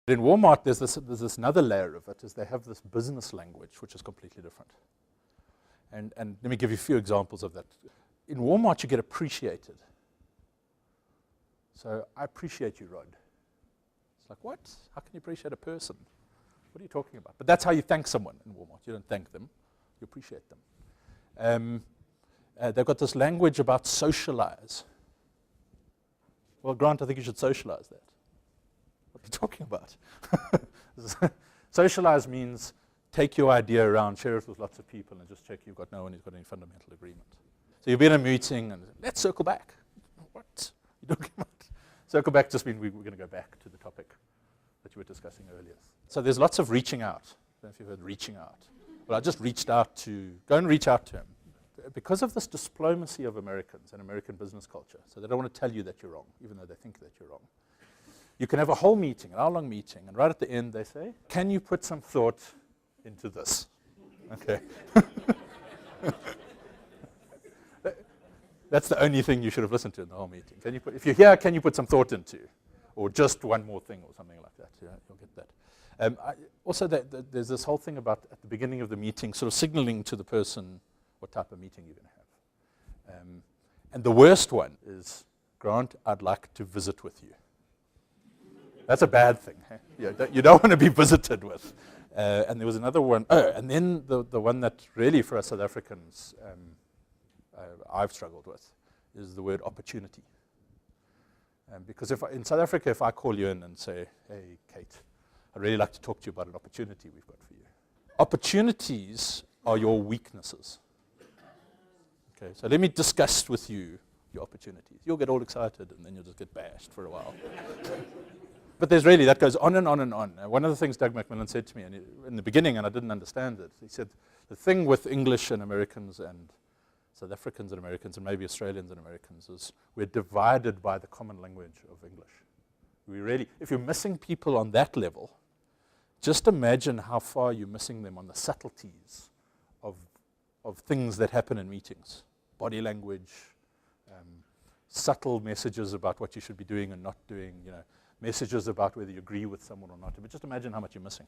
In Walmart, there's this another layer of it, is they have this business language, which is completely different. And let me give you a few examples of that. In Walmart, you get appreciated. So, I appreciate you, Rod. It's like, what? How can you appreciate a person? What are you talking about? But that's how you thank someone in Walmart. You don't thank them, you appreciate them. They've got this language about socialize. Well, Grant, I think you should socialize that. What are you talking about? Socialize means take your idea around, share it with lots of people, and just check you've got no one who's got any fundamental agreement. So you'll be in a meeting, and let's circle back. What? You're talking about? Circle back just means we're going to go back to the topic that you were discussing earlier. So there's lots of reaching out. I don't know if you've heard reaching out. Well, I just reached out to, go and reach out to him. Because of this diplomacy of Americans and American business culture, so they don't want to tell you that you're wrong, even though they think that you're wrong. You can have a whole meeting, an hour-long meeting, and right at the end they say, can you put some thought into this? Okay. That's the only thing you should have listened to in the whole meeting. Can you put, if you're here, can you put some thought into? Or just one more thing or something like that. Yeah, you'll get that. Also, there's this whole thing about at the beginning of the meeting, sort of signaling to the person what type of meeting you're going to have. And the worst one is, Grant, I'd like to visit with you. That's a bad thing. You don't want to be visited with. And there was another one. Oh, and then the one that really for us South Africans I've struggled with is the word opportunity. Because in South Africa, if I call you in and say, hey, Kate, I'd really like to talk to you about an opportunity we've got for you. Opportunities are your weaknesses. Okay, so let me discuss with you your opportunities. You'll get all excited, and then you'll just get bashed for a while. But there's really, that goes on and on and on. One of the things Doug McMillan said to me in the beginning, and I didn't understand it, he said, the thing with English and Americans and South Africans and Americans and maybe Australians and Americans is we're divided by the common language of English. We really, if you're missing people on that level, just imagine how far you're missing them on the subtleties of things that happen in meetings. Body language, subtle messages about what you should be doing and not doing, messages about whether you agree with someone or not. But just imagine how much you're missing.